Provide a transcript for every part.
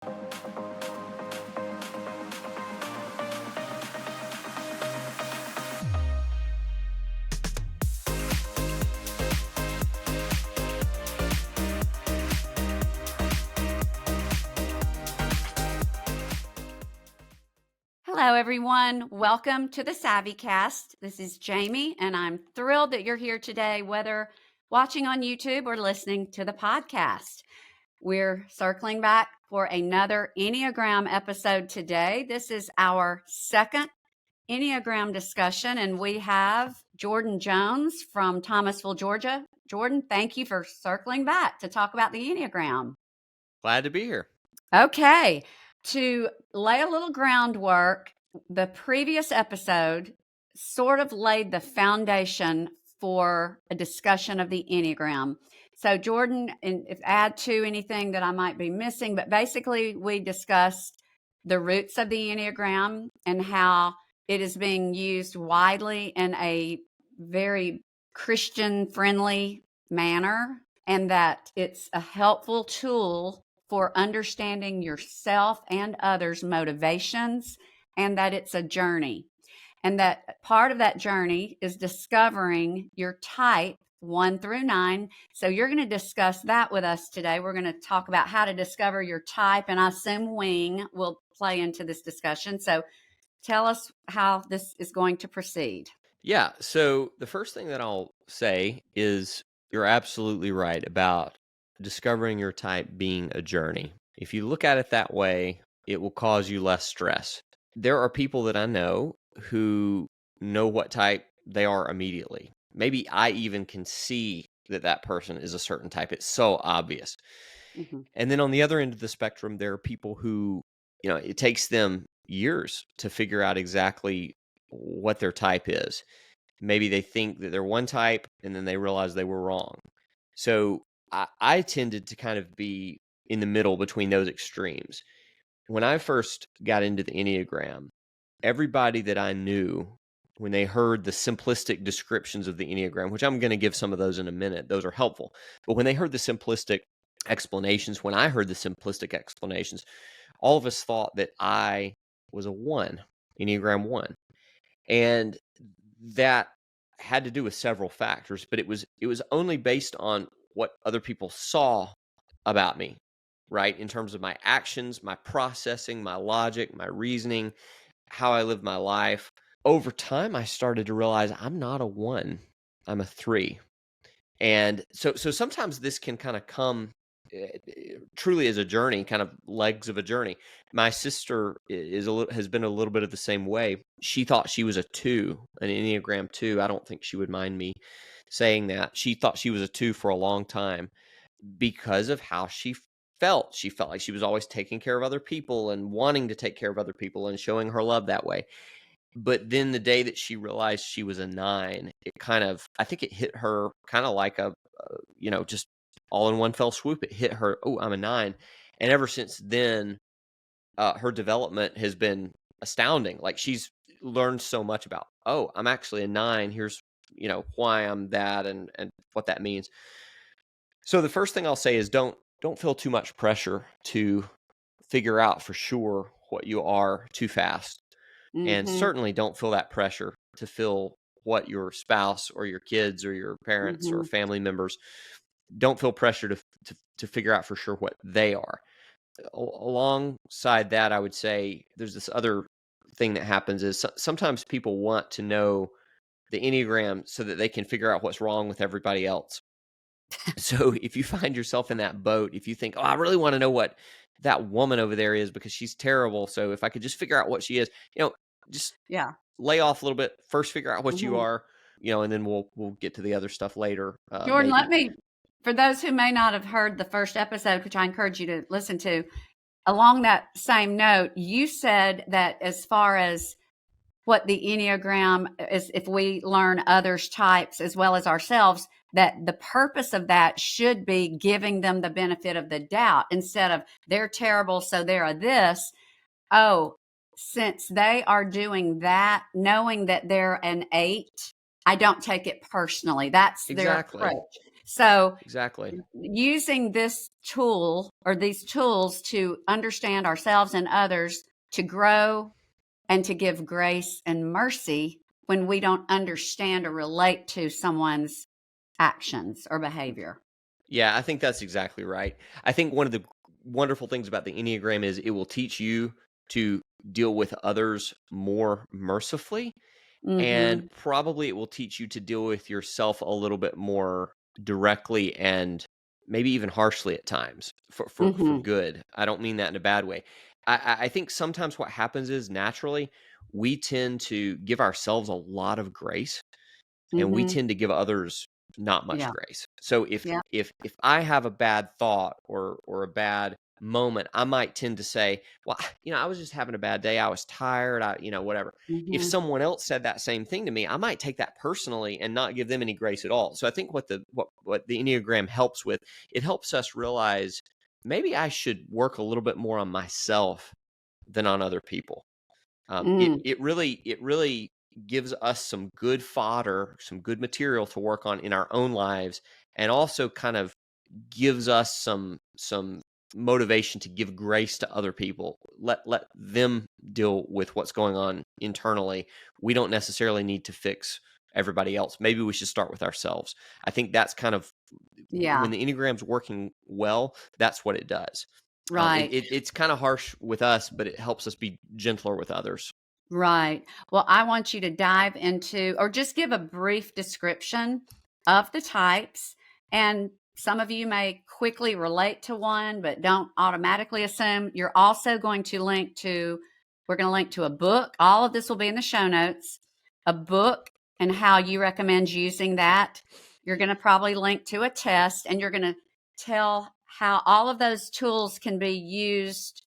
Hello, everyone. Welcome to the SavvyCast. This is Jamie, and I'm thrilled that you're here today, whether watching on YouTube or listening to the podcast. We're circling back for another Enneagram episode today. This is our second Enneagram discussion, and we have Jordan Jones from Thomasville, Georgia. Jordan, thank you for circling back to talk about the Enneagram. Glad to be here. Okay. To lay a little groundwork, the previous episode sort of laid the foundation for a discussion of the Enneagram. So Jordan, and if add to anything that I might be missing, but basically we discussed the roots of the Enneagram and how it is being used widely in a very Christian-friendly manner, and that it's a helpful tool for understanding yourself and others' motivations, and that it's a journey. And that part of that journey is discovering your type 1 through 9. So you're going to discuss that with us today. We're going to talk about how to discover your type, and I assume wing will play into this discussion. So tell us how this is going to proceed. Yeah, so the first thing that I'll say is you're absolutely right about discovering your type being a journey. If you look at it that way, it will cause you less stress. There are people that I know who know what type they are immediately. Maybe I even can see that that person is a certain type. It's so obvious. Mhm. And then on the other end of the spectrum, there are people who, it takes them years to figure out exactly what their type is. Maybe they think that they're one type and then they realize they were wrong. So I tended to kind of be in the middle between those extremes. When I first got into the Enneagram, everybody that I knew, when they heard the simplistic descriptions of the Enneagram, which I'm going to give some of those in a minute, those are helpful. But when they heard the simplistic explanations, when I heard the simplistic explanations, all of us thought that I was a 1, Enneagram 1. And that had to do with several factors, but it was only based on what other people saw about me, right? In terms of my actions, my processing, my logic, my reasoning, how I live my life. Over time, I started to realize I'm not a 1, I'm a 3. And so sometimes this can kind of come truly as a journey, kind of legs of a journey. My sister has been a little bit of the same way. She thought she was a 2, an Enneagram 2. I don't think she would mind me saying that. She thought she was a 2 for a long time because of how she felt. She felt like she was always taking care of other people and wanting to take care of other people and showing her love that way. But then the day that she realized she was a 9, I think it hit her kind of like just all in one fell swoop. It hit her, oh, I'm a 9. And ever since then, her development has been astounding. Like, she's learned so much about, oh, I'm actually a 9. Here's, why I'm that and what that means. So the first thing I'll say is don't feel too much pressure to figure out for sure what you are too fast. And certainly don't feel that pressure to feel what your spouse or your kids or your parents or family members, don't feel pressure to figure out for sure what they are. Alongside that, I would say there's this other thing that happens is sometimes people want to know the Enneagram so that they can figure out what's wrong with everybody else. So if you find yourself in that boat, if you think, oh, I really want to know what that woman over there is because she's terrible, so if I could just figure out what she is, just lay off a little bit. First, figure out what you are, and then we'll get to the other stuff later. Jordan, let me, for those who may not have heard the first episode, which I encourage you to listen to, along that same note, you said that as far as what the Enneagram is, if we learn others' types as well as ourselves, that the purpose of that should be giving them the benefit of the doubt instead of they're terrible, so they're a this. Oh, since they are doing that, knowing that they're an 8, I don't take it personally. That's their approach. So Exactly. using this tool or these tools to understand ourselves and others, to grow and to give grace and mercy when we don't understand or relate to someone's actions or behavior. Yeah, I think that's exactly right. I think one of the wonderful things about the Enneagram is it will teach you to deal with others more mercifully, and Mm-hmm. probably it will teach you to deal with yourself a little bit more directly and maybe even harshly at times for Mm-hmm. good. I don't mean that in a bad way. I think sometimes what happens is naturally we tend to give ourselves a lot of grace, and we Mm-hmm. tend to give others not much Yeah. grace. So if Yeah. if I have a bad thought or a bad moment, I might tend to say, well, I was just having a bad day. I was tired. Whatever. If Mm-hmm. someone else said that same thing to me, I might take that personally and not give them any grace at all. So I think what the Enneagram helps with, it helps us realize maybe I should work a little bit more on myself than on other people. Mm. It really gives us some good fodder, some good material to work on in our own lives, and also kind of gives us some motivation to give grace to other people. Let them deal with what's going on internally. We don't necessarily need to fix everybody else. Maybe we should start with ourselves. I think that's kind of when Yeah. the Enneagram's working well, that's what it does. Right. It's kind of harsh with us, but it helps us be gentler with others. Right. Well, I want you to dive into or just give a brief description of the types. And some of you may quickly relate to one, but don't automatically assume. You're also going to we're going to link to a book. All of this will be in the show notes, a book and how you recommend using that. You're going to probably link to a test, and you're going to tell how all of those tools can be used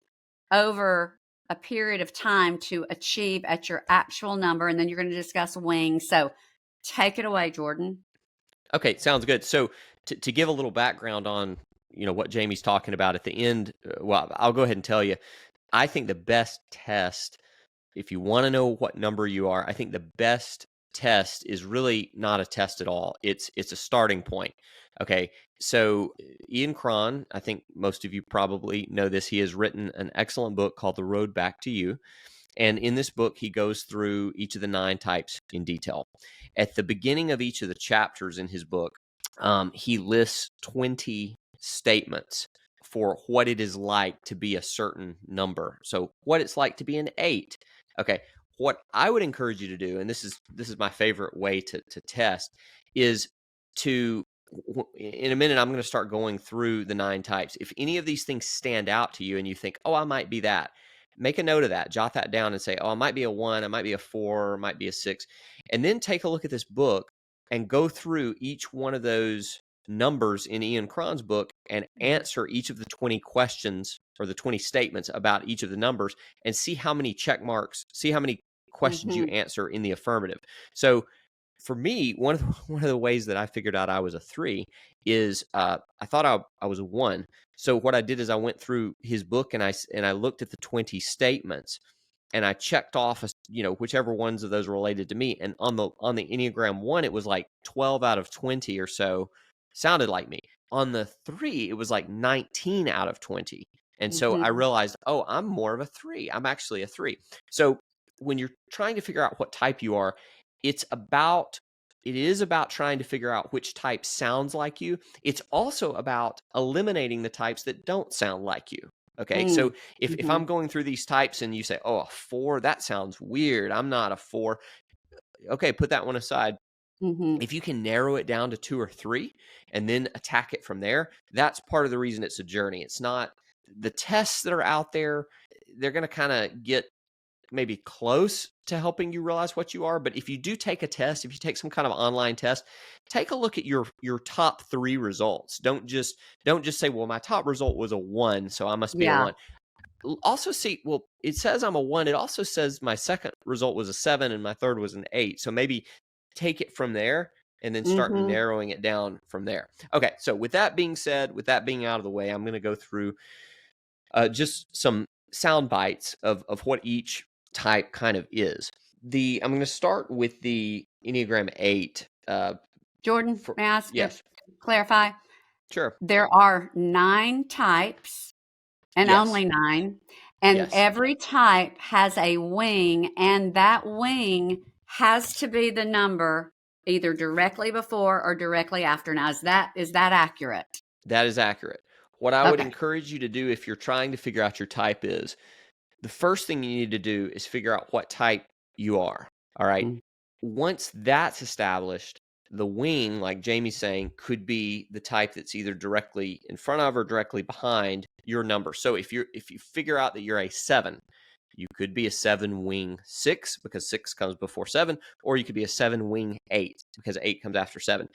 over a period of time to achieve at your actual number. And then you're going to discuss wings. So take it away, Jordan. Okay, sounds good. So to give a little background on what Jamie's talking about at the end, well, I'll go ahead and tell you. I think the best test, if you want to know what number you are, I think the best test is really not a test at all. It's a starting point. Okay, so Ian Cron, I think most of you probably know this. He has written an excellent book called The Road Back to You. And in this book, he goes through each of the 9 types in detail. At the beginning of each of the chapters in his book, he lists 20 statements for what it is like to be a certain number. So, what it's like to be an 8. Okay, what I would encourage you to do, and this is my favorite way to test, is to in a minute, I'm going to start going through the 9 types. If any of these things stand out to you and you think, oh, I might be that, make a note of that, jot that down and say, oh, I might be a 1, I might be a 4, I might be a 6. And then take a look at this book and go through each one of those numbers in Ian Cron's book and answer each of the 20 questions or the 20 statements about each of the numbers and see how many check marks, see how many questions you Mm-hmm. answer in the affirmative. So for me, one of the ways that I figured out I was a 3 is I thought I was a 1. So what I did is I went through his book and I looked at the 20 statements and I checked off whichever ones of those related to me. And on the Enneagram 1, it was like 12 out of 20 or so sounded like me. On the 3, it was like 19 out of 20. And so I Mm-hmm. realized, oh, I'm more of a 3. I'm actually a 3. So when you're trying to figure out what type you are, it's about it is about trying to figure out which type sounds like you. It's also about eliminating the types that don't sound like you. Okay, so if Mm-hmm. I'm going through these types and you say, oh, a 4, that sounds weird, I'm not a 4. Okay, put that one aside. Mm-hmm. If you can narrow it down to 2 or 3 and then attack it from there, that's part of the reason it's a journey. It's not the tests that are out there, they're going to kind of get maybe close to helping you realize what you are. But if you do take a test, if you take some kind of online test, take a look at your top 3 results. Don't just say, well, my top result was a 1, so I must be a Yeah. 1. Also see, well, it says I'm a 1. It also says my second result was a 7 and my third was an 8. So maybe take it from there and then start Mm-hmm. narrowing it down from there. Okay, so with that being said, with that being out of the way, I'm going to go through just some sound bites of what each type kind of is. I'm going to start with the Enneagram 8. Jordan, For may I ask a Yes. clarify? Sure. There are 9 types and Yes. only 9, and Yes. every type has a wing, and that wing has to be the number either directly before or directly after. Now, is that accurate? That is accurate. What I would Okay. encourage you to do if you're trying to figure out your type is the first thing you need to do is figure out what type you are. All right. Mm. Once that's established, the wing, like Jamie's saying, could be the type that's either directly in front of or directly behind your number. So if you figure out that you're a 7, you could be a 7 wing 6 because 6 comes before 7, or you could be a 7 wing 8 because 8 comes after 7.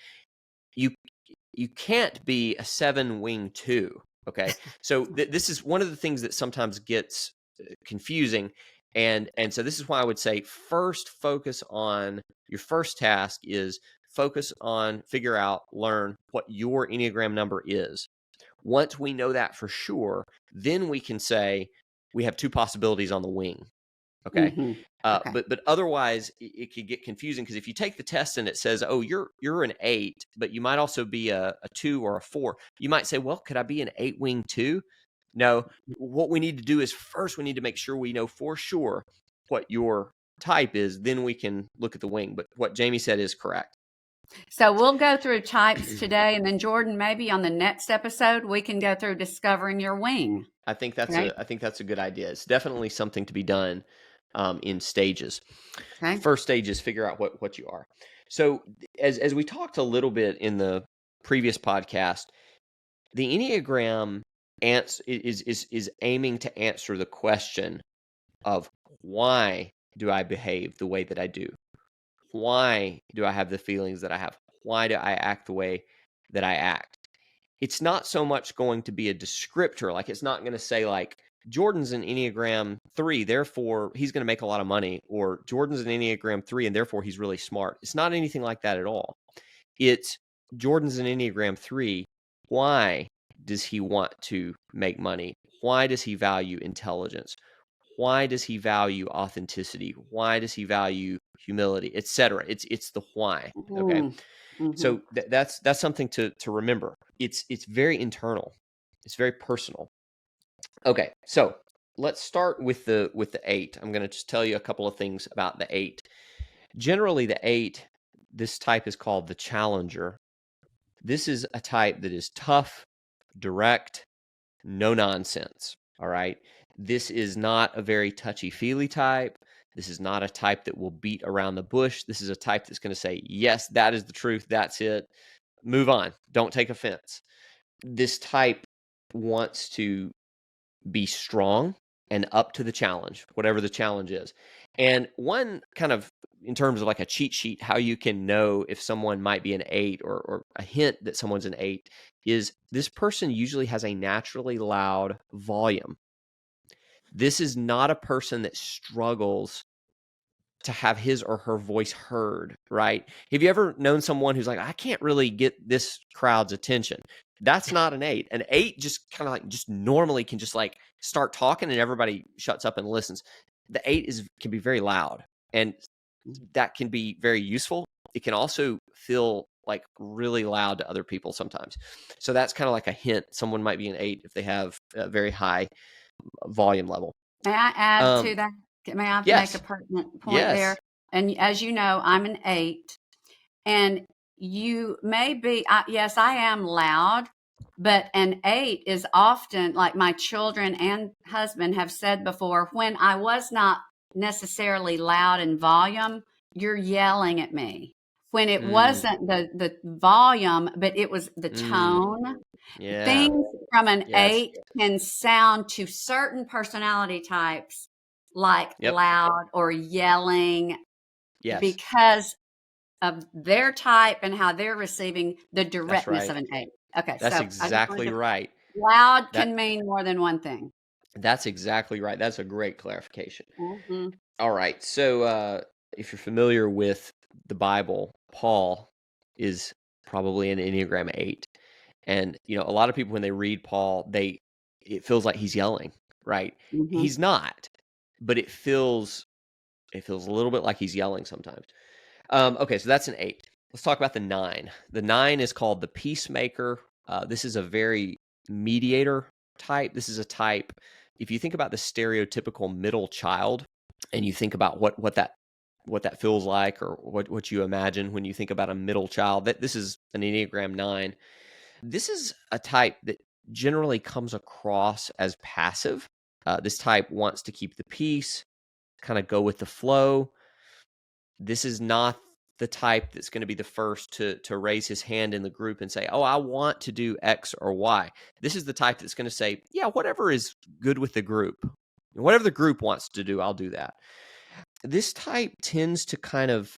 You can't be a 7 wing 2. Okay. So this is one of the things that sometimes gets confusing. And so this is why I would say first focus on your first task is focus on learn what your Enneagram number is. Once we know that for sure, then we can say we have 2 possibilities on the wing. Okay. Mhm. Okay. But otherwise it could get confusing because if you take the test and it says, oh, you're an 8, but you might also be a 2 or a 4, you might say, well, could I be an 8 wing 2? No, what we need to do is first we need to make sure we know for sure what your type is. Then we can look at the wing. But what Jamie said is correct. So we'll go through types today, and then Jordan, maybe on the next episode, we can go through discovering your wing. I think that's Right? a good idea. It's definitely something to be done in stages. Okay. First stage is figure out what you are. So as we talked a little bit in the previous podcast, the Enneagram is aiming to answer the question of why do I behave the way that I do? Why do I have the feelings that I have? Why do I act the way that I act? It's not so much going to be a descriptor. Like it's not going to say like Jordan's an Enneagram 3, therefore he's going to make a lot of money, or Jordan's an Enneagram 3 and therefore he's really smart. It's not anything like that at all. It's Jordan's an Enneagram 3. Why does he want to make money? Why does he value intelligence? Why does he value authenticity? Why does he value humility, etc.? It's the why. Okay. Mm-hmm. So that's something to remember. It's very internal. It's very personal. Okay, so let's start with the 8. I'm going to just tell you a couple of things about the 8. Generally, the 8, this type is called the challenger. This is a type that is tough, direct, no nonsense. All right. This is not a very touchy-feely type. This is not a type that will beat around the bush. This is a type that's going to say, yes, that is the truth. That's it. Move on. Don't take offense. This type wants to be strong and up to the challenge, whatever the challenge is. And one kind of, in terms of like a cheat sheet, how you can know if someone might be an 8 or a hint that someone's an 8 is this person usually has a naturally loud volume. This is not a person that struggles to have his or her voice heard, right? Have you ever known someone who's like, I can't really get this crowd's attention? That's not an 8. An 8 just kind of like just normally can just like start talking and everybody shuts up and listens. The 8 can be very loud, and that can be very useful. It can also feel like really loud to other people sometimes. So that's kind of like a hint. Someone might be an 8 if they have a very high volume level. May I add to that? May I make a pertinent point there? And as you know, I'm an 8, and you may be, yes, I am loud, but an 8 is often, like my children and husband have said before, when I was not necessarily loud in volume, you're yelling at me. When it wasn't the volume, but it was the tone. Yeah. Things from an 8 can sound to certain personality types like loud or yelling because of their type and how they're receiving the directness of an 8. Okay, that's so exactly right. Loud can mean more than one thing. That's exactly right. That's a great clarification. Mm-hmm. All right. So if you're familiar with the Bible, Paul is probably an Enneagram 8. And, you know, a lot of people, when they read Paul, it feels like he's yelling, right? Mm-hmm. He's not, but it feels a little bit like he's yelling sometimes. Okay, so that's an 8. Let's talk about the 9. The 9 is called the peacemaker. This is a very mediator type. This is a type, if you think about the stereotypical middle child and you think about what that feels like, or what you imagine when you think about a middle child, this is an Enneagram 9. This is a type that generally comes across as passive. This type wants to keep the peace, kind of go with the flow. This is not the type that's going to be the first to raise his hand in the group and say, oh, I want to do X or Y. This is the type that's going to say, yeah, whatever is good with the group. Whatever the group wants to do, I'll do that. This type tends to kind of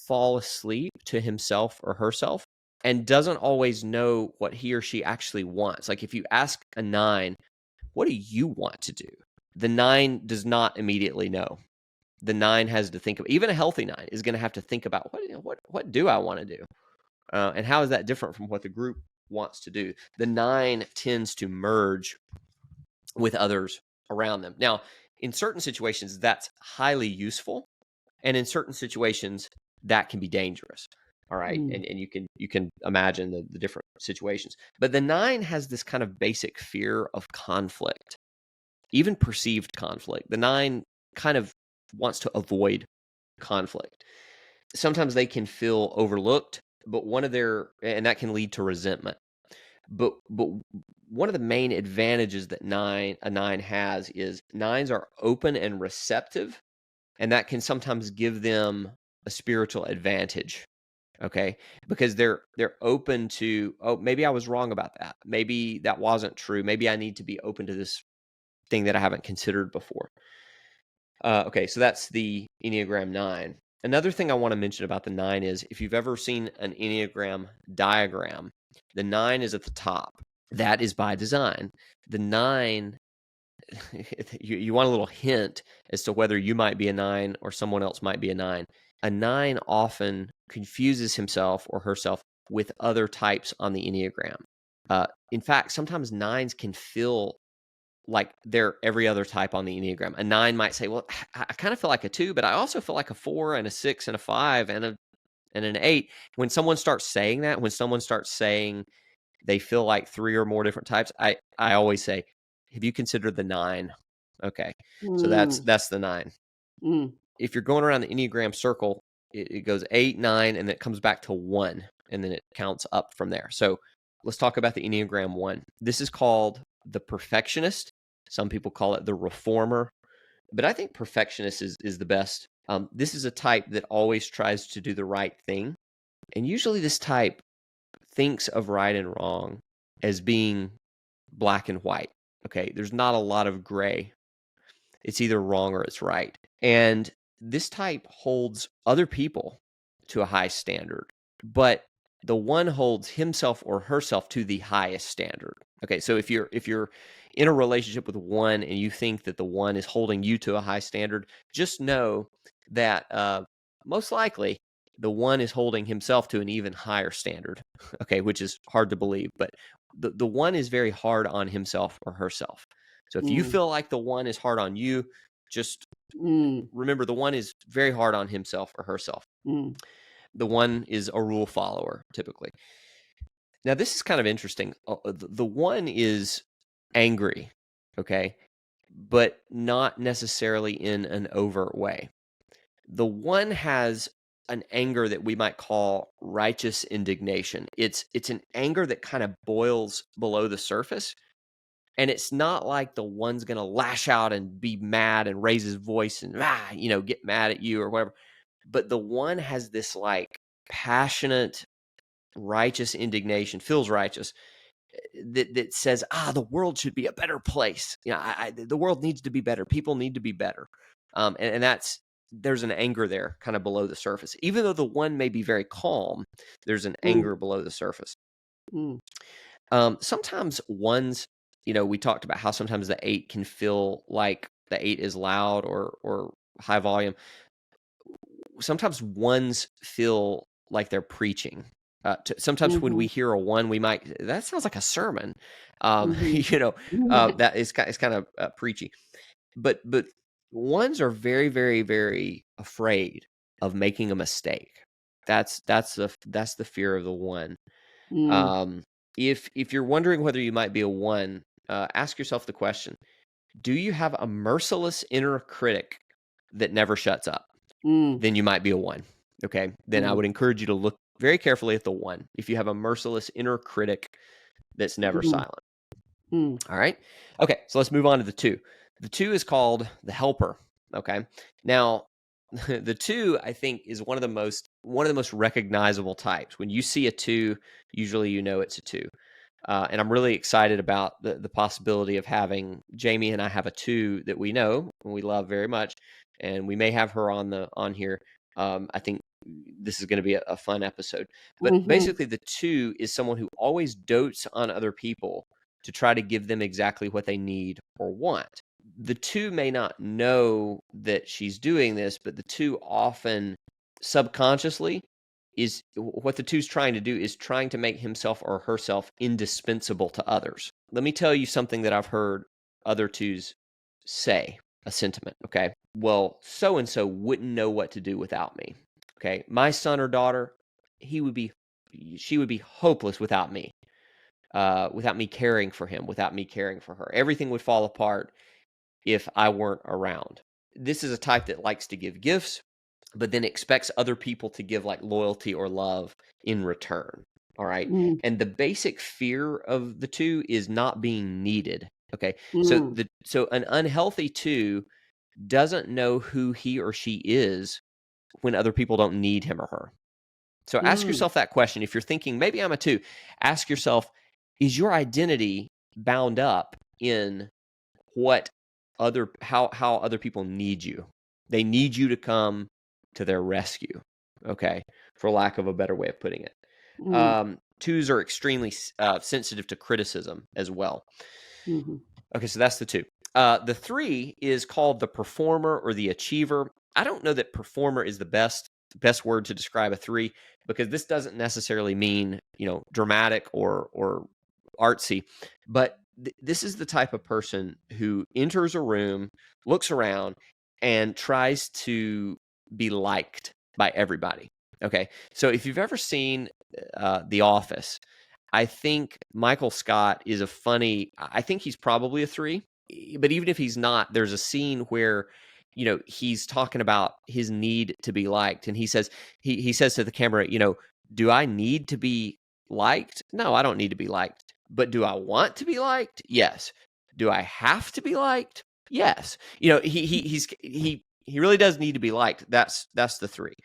fall asleep to himself or herself and doesn't always know what he or she actually wants. Like if you ask a 9, what do you want to do? The 9 does not immediately know. The 9 has to think of, even a healthy 9 is going to have to think about what do I want to do? And how is that different from what the group wants to do? The 9 tends to merge with others around them. Now, in certain situations, that's highly useful. And in certain situations, that can be dangerous. All right. And you can imagine the different situations. But the 9 has this kind of basic fear of conflict, even perceived conflict. The 9 kind of wants to avoid conflict. Sometimes they can feel overlooked, but and that can lead to resentment. But one of the main advantages that a 9 has is 9s are open and receptive, and that can sometimes give them a spiritual advantage. Okay, because they're open to, oh, maybe I was wrong about that. Maybe that wasn't true. Maybe I need to be open to this thing that I haven't considered before. Okay, so that's the Enneagram 9. Another thing I want to mention about the 9 is, if you've ever seen an Enneagram diagram, the 9 is at the top. That is by design. The 9, you want a little hint as to whether you might be a 9 or someone else might be a 9. A 9 often confuses himself or herself with other types on the Enneagram. In fact, sometimes 9s can feel like they're every other type on the Enneagram. A 9 might say, well, I kind of feel like a 2, but I also feel like a 4 and a 6 and a 5 and an 8. When someone starts saying that, when someone starts saying they feel like 3 or more different types, I always say, have you considered the 9? Okay. So that's the 9. If you're going around the Enneagram circle, it goes 8, 9, and then it comes back to 1, and then it counts up from there. So let's talk about the Enneagram 1. This is called the perfectionist. Some people call it the reformer, but I think perfectionist is the best. This is a type that always tries to do the right thing. And usually this type thinks of right and wrong as being black and white. Okay, there's not a lot of gray. It's either wrong or it's right. And this type holds other people to a high standard, but the 1 holds himself or herself to the highest standard. Okay, so if you're in a relationship with 1 and you think that the 1 is holding you to a high standard, just know that most likely the 1 is holding himself to an even higher standard. Okay, which is hard to believe, but the 1 is very hard on himself or herself. So if you feel like the 1 is hard on you, just remember the 1 is very hard on himself or herself. The 1 is a rule follower, typically. Now, this is kind of interesting. The 1 is angry, okay, but not necessarily in an overt way. The 1 has an anger that we might call righteous indignation. It's an anger that kind of boils below the surface. And it's not like the 1's going to lash out and be mad and raise his voice and, get mad at you or whatever. But the 1 has this like passionate, righteous indignation, feels righteous, that says, the world should be a better place. The world needs to be better. People need to be better. And there's an anger there kind of below the surface. Even though the 1 may be very calm, there's an anger below the surface. Sometimes 1s, we talked about how sometimes the 8 can feel like the 8 is loud or high volume. Sometimes 1s feel like they're preaching. Sometimes when we hear a 1, we might, that sounds like a sermon. That is kind of preachy. But 1s are very, very, very afraid of making a mistake. That's the fear of the one. Mm, If you're wondering whether you might be a one, ask yourself the question: do you have a merciless inner critic that never shuts up? mm, Then you might be a one. Okay. Then I mm, would encourage you to look very carefully at the one. If you have a merciless inner critic that's never mm, silent. mm, All right. Okay. So let's move on to the two. The two is called the helper. Okay. Now, the two, I think, is one of the most recognizable types. When you see a two, usually you know it's a two. And I'm really excited about the possibility of having Jamie and I have a two that we know and we love very much, and we may have her on here. I think this is going to be a fun episode. But mhm, basically, the two is someone who always dotes on other people to try to give them exactly what they need or want. The two may not know that she's doing this, but the two often subconsciously is what the two's trying to do is trying to make himself or herself indispensable to others. Let me tell you something that I've heard other twos say, a sentiment, okay? Well, so and so wouldn't know what to do without me. Okay? My son or daughter, she would be hopeless without me. Without me caring for him, without me caring for her. Everything would fall apart if I weren't around. This is a type that likes to give gifts, but then expects other people to give like loyalty or love in return. All right. mm, And the basic fear of the two is not being needed. Okay. mm, So an unhealthy two doesn't know who he or she is when other people don't need him or her. So ask mm, yourself that question. If you're thinking, maybe I'm a two, ask yourself, is your identity bound up in what how other people need you? They need you to come to their rescue. Okay, for lack of a better way of putting it. mm, Twos are extremely sensitive to criticism as well. mhm, Okay, so that's the two. The three is called the performer or the achiever. I don't know that performer is the best word to describe a three, because this doesn't necessarily mean dramatic or artsy, but this is the type of person who enters a room, looks around, and tries to be liked by everybody. Okay, so if you've ever seen The Office, I think Michael Scott is I think he's probably a three, but even if he's not, there's a scene where, he's talking about his need to be liked. And he says to the camera, do I need to be liked? No, I don't need to be liked. But do I want to be liked? Yes. Do I have to be liked? Yes. He really does need to be liked. That's the three.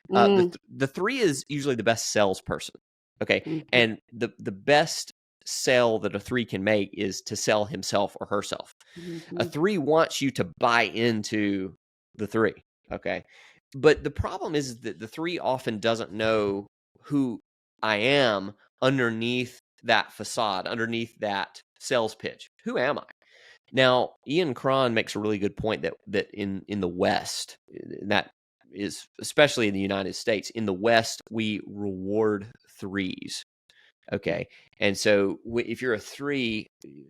mm, The three is usually the best salesperson. Okay. mhm, And the best sell that a three can make is to sell himself or herself. A mhm, three wants you to buy into the three. Okay. But the problem is that the three often doesn't know who I am underneath that facade, underneath that sales pitch. Who am I? Now, Ian Cron makes a really good point that in the West, and that is especially in the United States, in the West, we reward threes. Okay. And so if you're a three,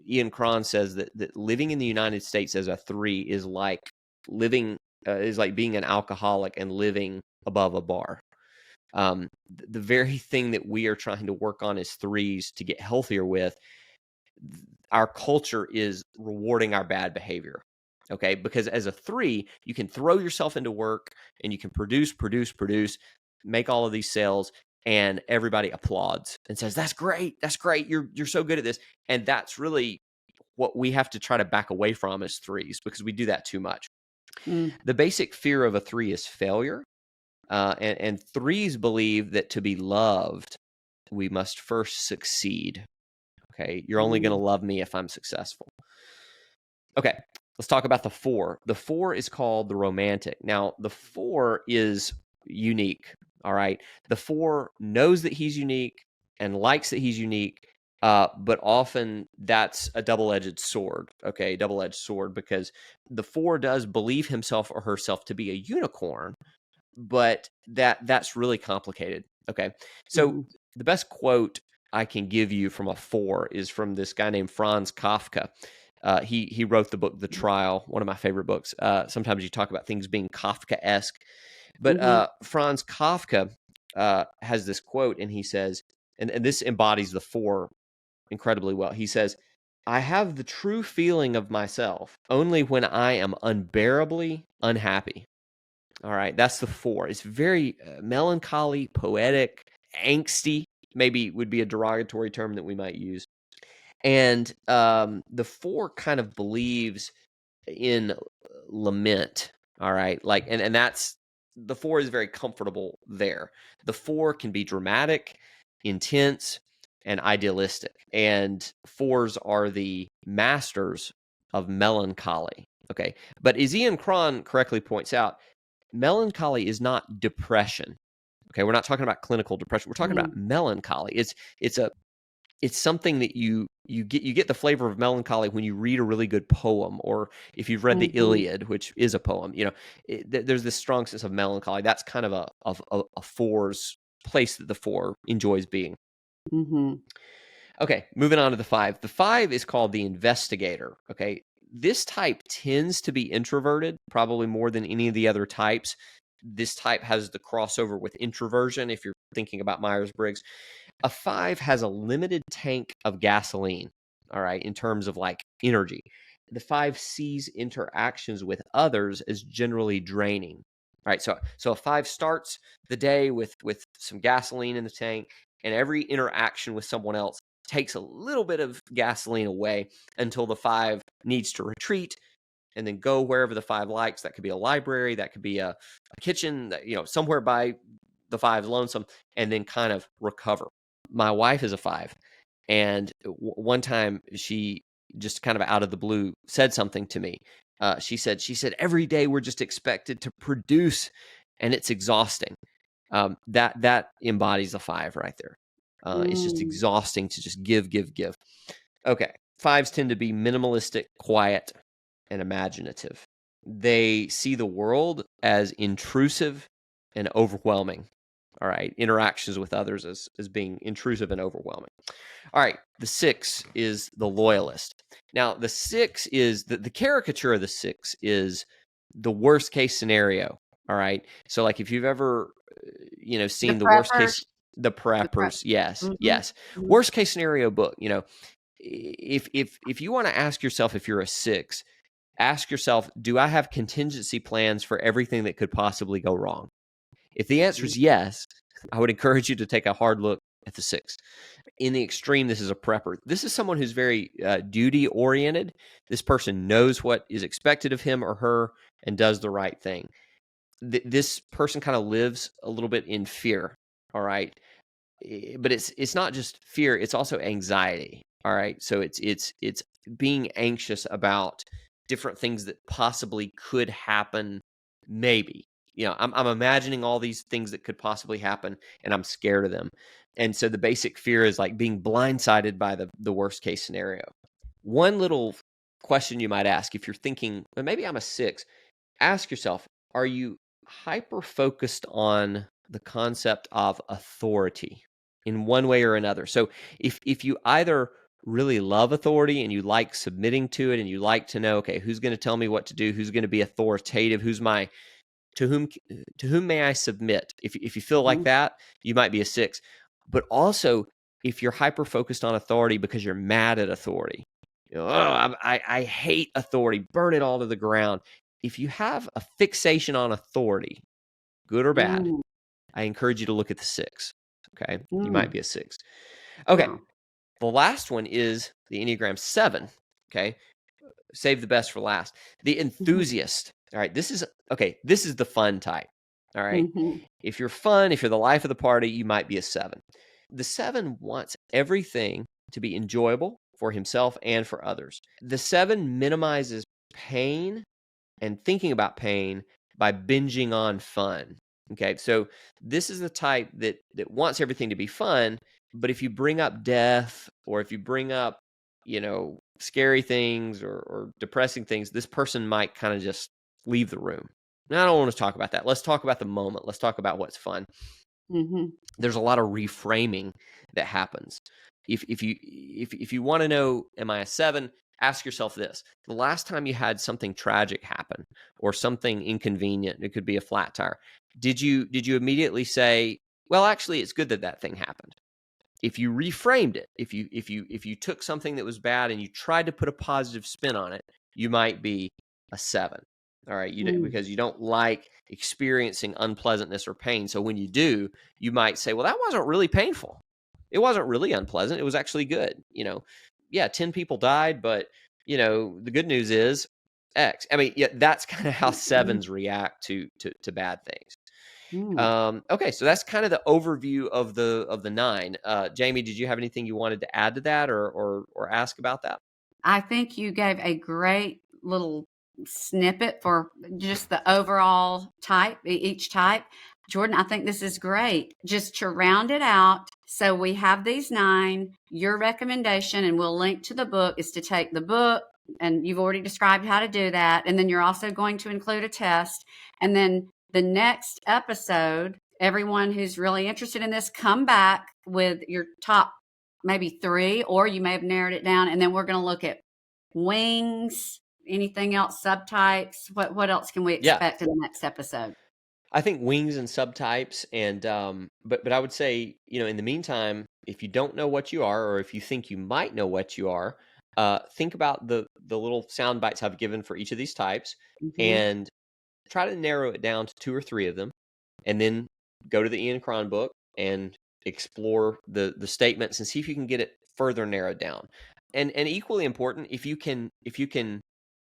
Ian Cron says that living in the United States as a three is like being an alcoholic and living above a bar. The very thing that we are trying to work on as threes to get healthier with, our culture is rewarding our bad behavior. Okay. Because as a three, you can throw yourself into work and you can produce, make all of these sales, and everybody applauds and says, that's great. You're so good at this. And that's really what we have to try to back away from as threes, because we do that too much. mm, The basic fear of a three is failure. And threes believe that to be loved, we must first succeed. Okay. You're only going to mm, love me if I'm successful. Okay. Let's talk about the four. The four is called the romantic. Now, the four is unique. All right. The four knows that he's unique and likes that he's unique. But often that's a double-edged sword. Okay. Double-edged sword, because the four does believe himself or herself to be a unicorn, but that's really complicated. Okay. So mhm, the best quote I can give you from a four is from this guy named Franz Kafka. He wrote the book The Trial, one of my favorite books. Sometimes you talk about things being Kafka-esque, but mhm, Franz Kafka has this quote, and he says, and this embodies the 4 incredibly well. He says, I have the true feeling of myself only when I am unbearably unhappy. All right, that's the 4. It's very melancholy, poetic, angsty, maybe would be a derogatory term that we might use. And the 4 kind of believes in lament. All right, like, and that's the 4 is very comfortable there. The 4 can be dramatic, intense, and idealistic. And 4s are the masters of melancholy. Okay, but as Ian Cron correctly points out, melancholy is not depression. Okay, we're not talking about clinical depression. We're talking about melancholy. It's something that you get the flavor of melancholy when you read a really good poem, or if you've read the Iliad, which is a poem. There's this strong sense of melancholy. That's kind of a 4's place that the 4 enjoys being. Okay, moving on to the 5. The 5 is called the investigator. Okay, this type tends to be introverted, probably more than any of the other types. This type has the crossover with introversion, if you're thinking about Myers-Briggs. A 5 has a limited tank of gasoline, all right, in terms of like energy. The 5 sees interactions with others as generally draining. All right, so a 5 starts the day with some gasoline in the tank, and every interaction with someone else takes a little bit of gasoline away until the 5 needs to retreat and then go wherever the 5 likes. That could be a library, that could be a kitchen, somewhere by the 5's lonesome, and then kind of recover. My wife is a 5, and one time she just kind of out of the blue said something to me. She said, every day we're just expected to produce, and it's exhausting. That embodies the 5 right there. It's just exhausting to just give. Okay. 5s tend to be minimalistic, quiet, and imaginative. They see the world as intrusive and overwhelming. All right. Interactions with others as being intrusive and overwhelming. All right. The 6 is the loyalist. Now, the 6 is the caricature of the 6 is the worst case scenario. All right. So, like, if you've ever, seen the worst case, the preppers. Yes. Worst case scenario book. If you want to ask yourself if you're a 6, ask yourself, do I have contingency plans for everything that could possibly go wrong? If the answer is yes, I would encourage you to take a hard look at the 6. In the extreme, this is a prepper. This is someone who's very duty-oriented. This person knows what is expected of him or her and does the right thing. This person kind of lives a little bit in fear, all right? But it's not just fear, it's also anxiety, all right? So it's being anxious about different things that possibly could happen, maybe. I'm imagining all these things that could possibly happen, and I'm scared of them. And so the basic fear is like being blindsided by the worst case scenario. One little question you might ask if you're thinking, well, maybe I'm a 6, ask yourself, are you hyper focused on the concept of authority in one way or another? So if you either really love authority and you like submitting to it and you like to know, okay, who's going to tell me what to do, who's going to be authoritative, to whom may I submit? If you feel like that, you might be a 6. But also, if you're hyper focused on authority because you're mad at authority, I hate authority, burn it all to the ground. If you have a fixation on authority, good or bad, I encourage you to look at the 6. Okay, you might be a 6. Okay, the last one is the Enneagram 7. Okay, save the best for last. The enthusiast. All right, this is the fun type. All right, if you're fun, if you're the life of the party, you might be a 7. The 7 wants everything to be enjoyable for himself and for others. The 7 minimizes pain and thinking about pain by binging on fun. Okay, so this is the type that wants everything to be fun, but if you bring up death or if you bring up, scary things or depressing things, this person might kind of just leave the room. Now, I don't want to talk about that. Let's talk about the moment. Let's talk about what's fun. There's a lot of reframing that happens. If you want to know, am I a 7? Ask yourself this. The last time you had something tragic happen or something inconvenient, it could be a flat tire, did you immediately say, well, actually, it's good that that thing happened. If you reframed it, if you took something that was bad and you tried to put a positive spin on it, you might be a 7. All right, because you don't like experiencing unpleasantness or pain. So when you do, you might say, well, that wasn't really painful. It wasn't really unpleasant. It was actually good. Yeah, 10 people died, but the good news is X. I mean, yeah, that's kind of how 7s react to bad things. Okay, so that's kind of the overview of the 9. Jamie, did you have anything you wanted to add to that or ask about that? I think you gave a great little snippet for just the overall type, each type. Jordan, I think this is great. Just to round it out, so we have these 9. Your recommendation, and we'll link to the book, is to take the book, and you've already described how to do that. And then you're also going to include a test. And then the next episode, everyone who's really interested in this, come back with your top maybe 3, or you may have narrowed it down. And then we're going to look at wings, anything else, subtypes. What else can we expect in the next episode? I think wings and subtypes, and but I would say, in the meantime, if you don't know what you are, or if you think you might know what you are, think about the little sound bites I've given for each of these types, and try to narrow it down to 2 or 3 of them, and then go to the Enneagram book and explore the statements and see if you can get it further narrowed down. And equally important, if you can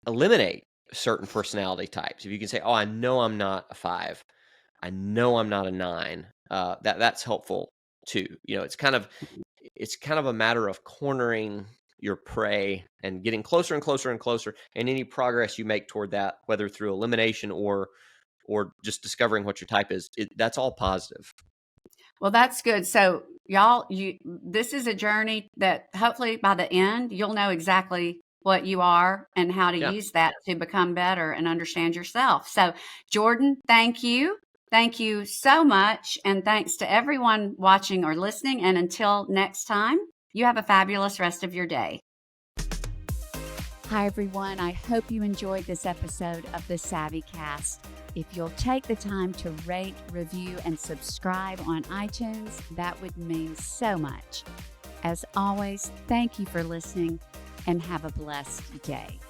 eliminate certain personality types, if you can say, oh, I know I'm not a 5, I know I'm not a 9, that's helpful too. It's kind of a matter of cornering your prey and getting closer and closer and closer, and any progress you make toward that, whether through elimination or just discovering what your type is, that's all positive. Well, that's good. So y'all, this is a journey that hopefully by the end, you'll know exactly what you are and how to use that to become better and understand yourself. So Jordan, thank you. Thank you so much. And thanks to everyone watching or listening. And until next time, you have a fabulous rest of your day. Hi, everyone. I hope you enjoyed this episode of the Savvy Cast. If you'll take the time to rate, review, and subscribe on iTunes, that would mean so much. As always, thank you for listening and have a blessed day.